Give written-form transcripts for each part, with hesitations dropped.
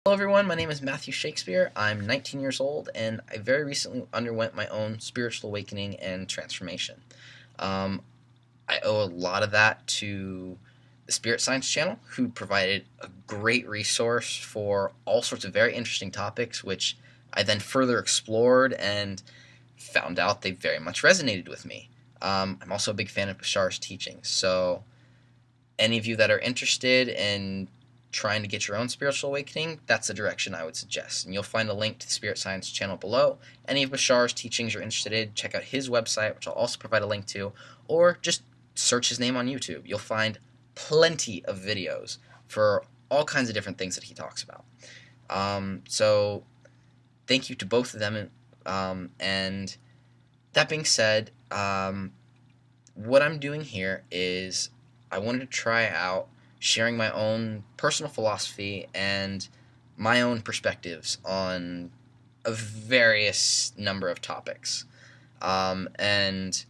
Hello everyone, my name is Matthew Shakespeare. I'm 19 years old and I very recently underwent my own spiritual awakening and transformation. Um, I owe a lot of that to the Spirit Science channel, who provided a great resource for all sorts of very interesting topics, which I then further explored and found out they very much resonated with me. I'm also a big fan of Bashar's teachings, so any of you that are interested in trying to get your own spiritual awakening, that's the direction I would suggest. And you'll find a link to the Spirit Science channel below. Any of Bashar's teachings you're interested in, check out his website, which I'll also provide a link to, or just search his name on YouTube. You'll find plenty of videos for all kinds of different things that he talks about. So thank you to both of them. And that being said, what I'm doing here is I wanted to try out sharing my own personal philosophy and my own perspectives on a various number of topics. And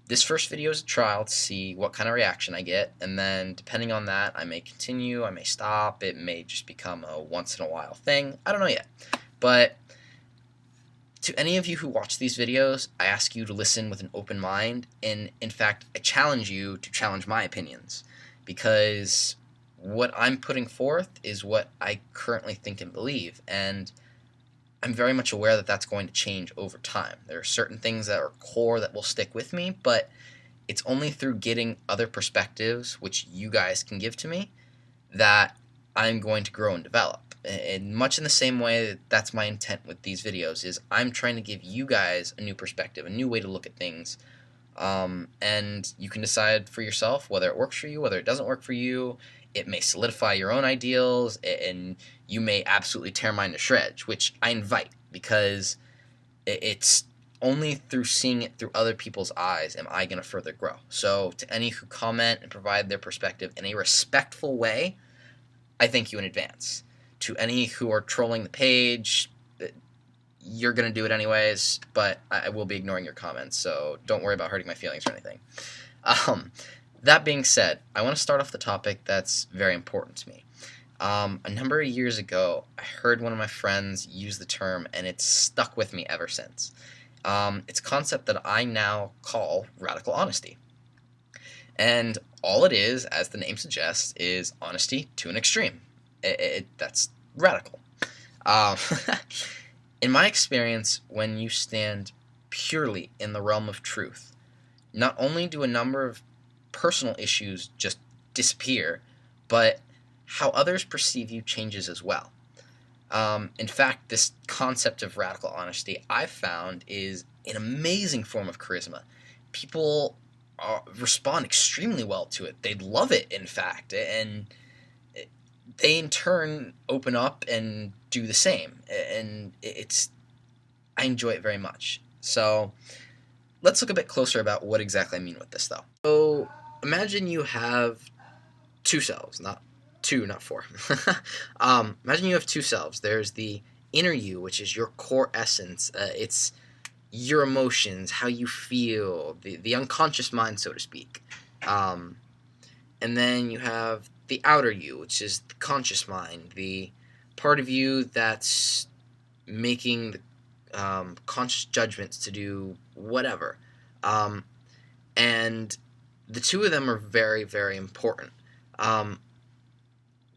this first video is a trial to see what kind of reaction I get, and then depending on that, I may continue, I may stop, it may just become a once in a while thing. I don't know yet. But to any of you who watch these videos, I ask you to listen with an open mind, and in fact, I challenge you to challenge my opinions, because what I'm putting forth is what I currently think and believe, and I'm very much aware that that's going to change over time. There are certain things that are core that will stick with me, but it's only through getting other perspectives, which you guys can give to me, that I'm going to grow and develop. And much in the same way, that's my intent with these videos, is I'm trying to give you guys a new perspective, a new way to look at things, and you can decide for yourself whether it works for you, whether it doesn't work for you. It may solidify your own ideals, and you may absolutely tear mine to shreds, which I invite, because it's only through seeing it through other people's eyes am I going to further grow. So to any who comment and provide their perspective in a respectful way, I thank you in advance. To any who are trolling the page, you're going to do it anyways, but I will be ignoring your comments, so don't worry about hurting my feelings or anything. That being said, I want to start off the topic that's very important to me. A number of years ago, I heard one of my friends use the term, and it's stuck with me ever since. It's a concept that I now call radical honesty. And all it is, as the name suggests, is honesty to an extreme. That's radical. Um, in my experience, when you stand purely in the realm of truth, not only do a number of personal issues just disappear, but how others perceive you changes as well. In fact, this concept of radical honesty, I've found, is an amazing form of charisma. People respond extremely well to it. They love it, in fact, and they in turn open up and do the same. And I enjoy it very much. So let's look a bit closer about what exactly I mean with this, though. So imagine you have two selves, not two, not four. Imagine you have two selves. There's the inner you, which is your core essence. It's your emotions, how you feel, the unconscious mind, so to speak. And then you have the outer you, which is the conscious mind, the part of you that's making the conscious judgments to do whatever. And the two of them are very, very important.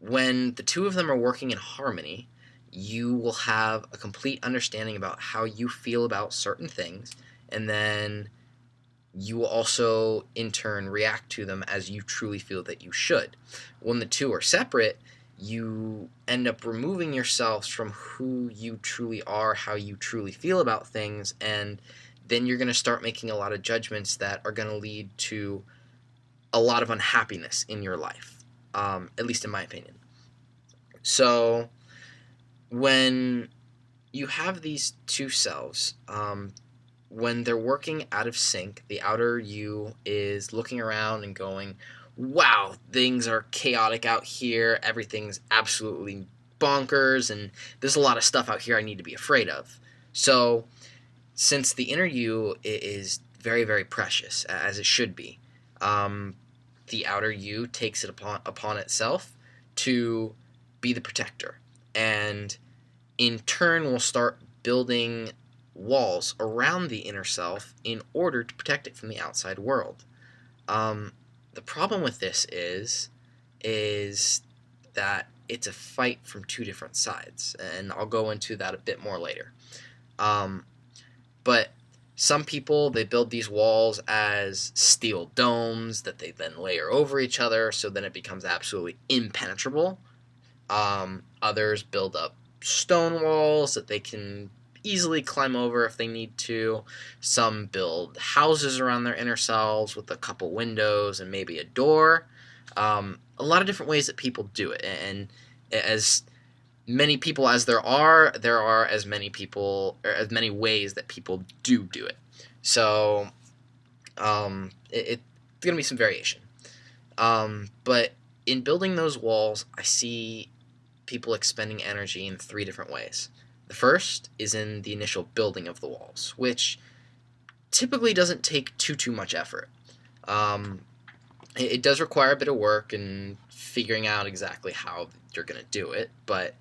When the two of them are working in harmony, you will have a complete understanding about how you feel about certain things, and then you will also, in turn, react to them as you truly feel that you should. When the two are separate, you end up removing yourselves from who you truly are, how you truly feel about things, and then you're going to start making a lot of judgments that are going to lead to a lot of unhappiness in your life, at least in my opinion. So when you have these two selves, when they're working out of sync, the outer you is looking around and going, wow, things are chaotic out here, everything's absolutely bonkers, and there's a lot of stuff out here I need to be afraid of. So since the inner you is very, very precious, as it should be, the outer you takes it upon itself to be the protector. and in turn will start building walls around the inner self in order to protect it from the outside world. Um, the problem with this is that it's a fight from two different sides, and I'll go into that a bit more later. Um, but some people, they build these walls as steel domes that they then layer over each other, so then it becomes absolutely impenetrable. Others build up stone walls that they can easily climb over if they need to. Some build houses around their inner selves with a couple windows and maybe a door. A lot of different ways that people do it, and as many people as there are as many people, or as many ways that people do it. So it's going to be some variation. But in building those walls, I see people expending energy in three different ways. The first is in the initial building of the walls, which typically doesn't take too much effort. It does require a bit of work and figuring out exactly how you're going to do it, but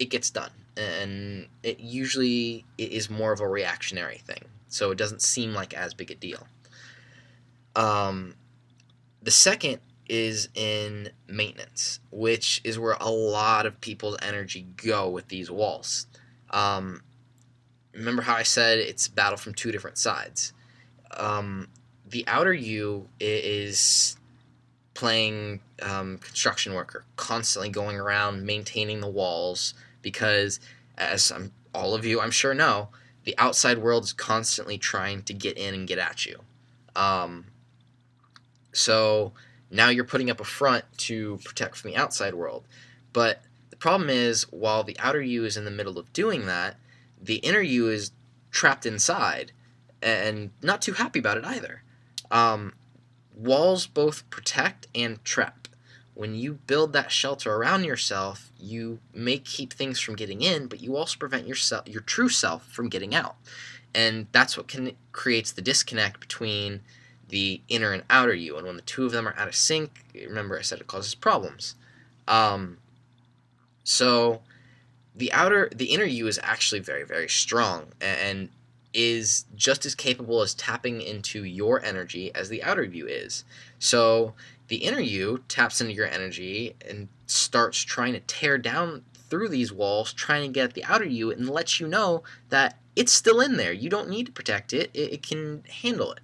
it gets done, and it usually is more of a reactionary thing, so it doesn't seem like as big a deal. The second is in maintenance, which is where a lot of people's energy go with these walls. Remember how I said it's battle from two different sides? The outer you is playing construction worker, constantly going around maintaining the walls, because as all of you I'm sure know, the outside world is constantly trying to get in and get at you. So now you're putting up a front to protect from the outside world. But the problem is, while the outer you is in the middle of doing that, the inner you is trapped inside and not too happy about it either. Walls both protect and trap. When you build that shelter around yourself, you may keep things from getting in, but you also prevent your true self from getting out. And that's what creates the disconnect between the inner and outer you. And when the two of them are out of sync, remember I said it causes problems. So the inner you is actually very, very strong and is just as capable as tapping into your energy as the outer you is. So the inner you taps into your energy and starts trying to tear down through these walls, trying to get at the outer you, and lets you know that it's still in there. You don't need to protect it. It can handle it.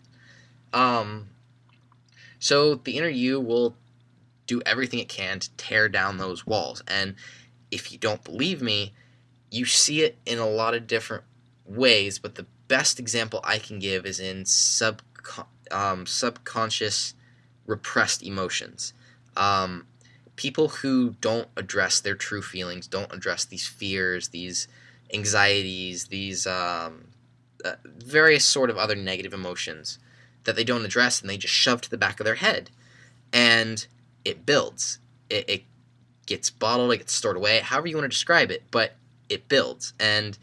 So the inner you will do everything it can to tear down those walls. And if you don't believe me, you see it in a lot of different ways, but the best example I can give is in subconscious repressed emotions. People who don't address their true feelings, don't address these fears, these anxieties, these various sort of other negative emotions that they don't address, and they just shove to the back of their head, and it builds. It gets bottled, it gets stored away, however you want to describe it, but it builds. And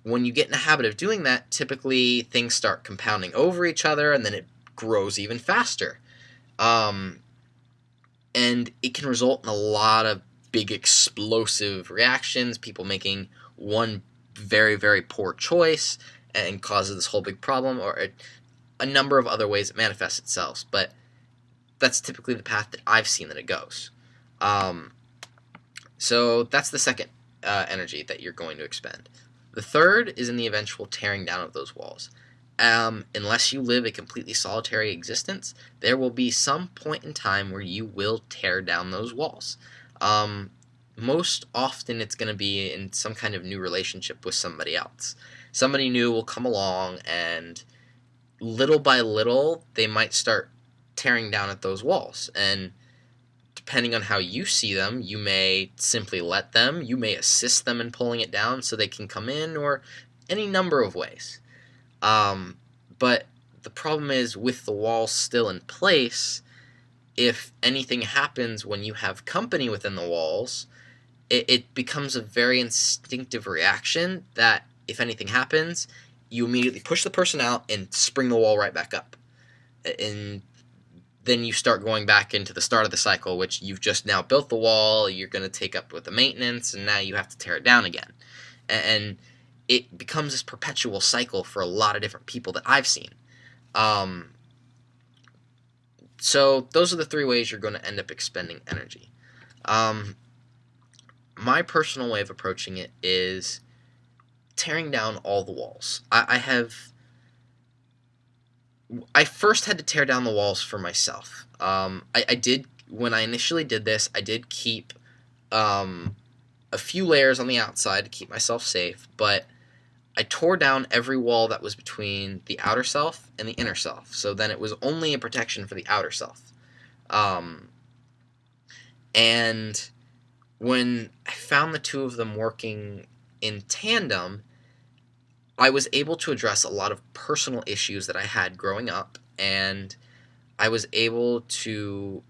when you get in the habit of doing that, typically things start compounding over each other, and then it grows even faster. And it can result in a lot of big explosive reactions, people making one very, very poor choice, and causes this whole big problem, or a number of other ways it manifests itself. But that's typically the path that I've seen that it goes. So that's the second energy that you're going to expend. The third is in the eventual tearing down of those walls. Unless you live a completely solitary existence, there will be some point in time where you will tear down those walls. Most often it's going to be in some kind of new relationship with somebody else. Somebody new will come along, and little by little, they might start tearing down at those walls. And depending on how you see them, you may simply let them, you may assist them in pulling it down so they can come in, or any number of ways. But the problem is, with the walls still in place, if anything happens when you have company within the walls, it becomes a very instinctive reaction that if anything happens, you immediately push the person out and spring the wall right back up. And then you start going back into the start of the cycle, which you've just now built the wall, you're going to take up with the maintenance, and now you have to tear it down again. And it becomes this perpetual cycle for a lot of different people that I've seen. So those are the 3 ways you're going to end up expending energy. My personal way of approaching it is tearing down all the walls. I first had to tear down the walls for myself. I did, when I initially did this, I did keep a few layers on the outside to keep myself safe, but I tore down every wall that was between the outer self and the inner self. So then it was only a protection for the outer self. And when I found the 2 of them working in tandem, I was able to address a lot of personal issues that I had growing up, and I was able to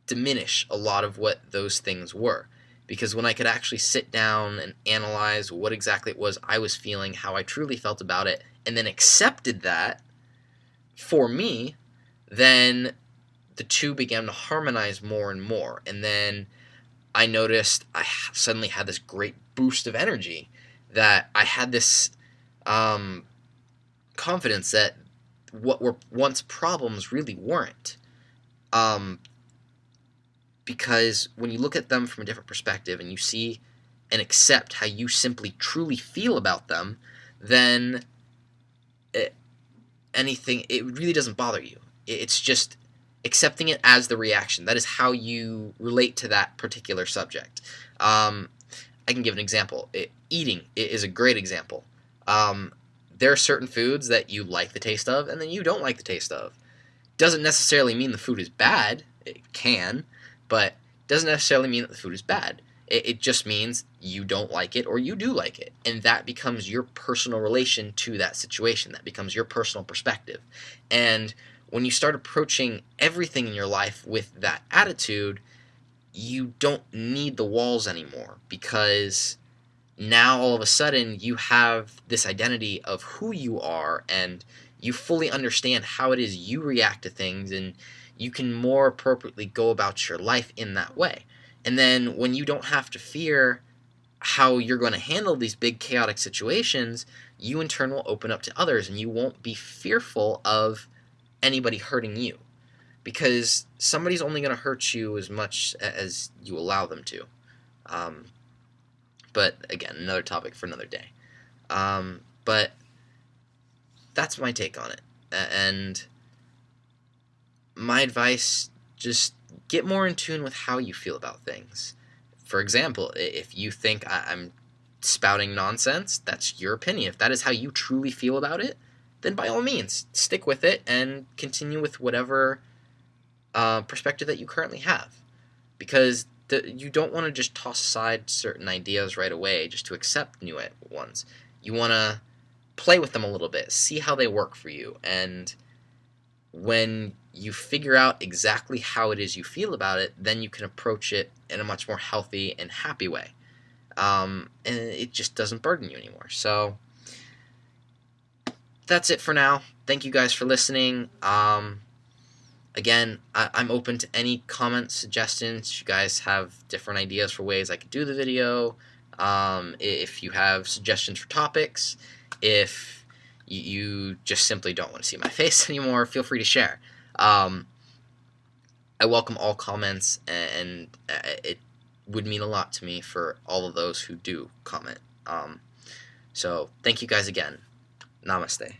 diminish a lot of what those things were. Because when I could actually sit down and analyze what exactly it was I was feeling, how I truly felt about it, and then accepted that for me, then the 2 began to harmonize more and more. And then I noticed I suddenly had this great boost of energy, that I had this confidence that what were once problems really weren't. Because when you look at them from a different perspective and you see and accept how you simply truly feel about them, then it really doesn't bother you. It's just accepting it as the reaction. That is how you relate to that particular subject. I can give an example. Eating is a great example. There are certain foods that you like the taste of and then you don't like the taste of. Doesn't necessarily mean the food is bad. It can, but doesn't necessarily mean that the food is bad. It just means you don't like it or you do like it. And that becomes your personal relation to that situation. That becomes your personal perspective. And when you start approaching everything in your life with that attitude, you don't need the walls anymore, because now all of a sudden you have this identity of who you are, and you fully understand how it is you react to things, and you can more appropriately go about your life in that way. And then when you don't have to fear how you're going to handle these big chaotic situations, you in turn will open up to others, and you won't be fearful of anybody hurting you, because somebody's only going to hurt you as much as you allow them to. But again, another topic for another day. But that's my take on it. And my advice, just get more in tune with how you feel about things. For example, if you think I'm spouting nonsense, that's your opinion. If that is how you truly feel about it, then by all means, stick with it and continue with whatever perspective that you currently have. Because you don't want to just toss aside certain ideas right away just to accept new ones. You want to play with them a little bit, see how they work for you, and when you figure out exactly how it is you feel about it, then you can approach it in a much more healthy and happy way. And it just doesn't burden you anymore. So that's it for now. Thank you guys for listening. Again, I'm open to any comments, suggestions. You guys have different ideas for ways I could do the video. If you have suggestions for topics, if you just simply don't want to see my face anymore, feel free to share. I welcome all comments, and it would mean a lot to me for all of those who do comment. So thank you guys again. Namaste.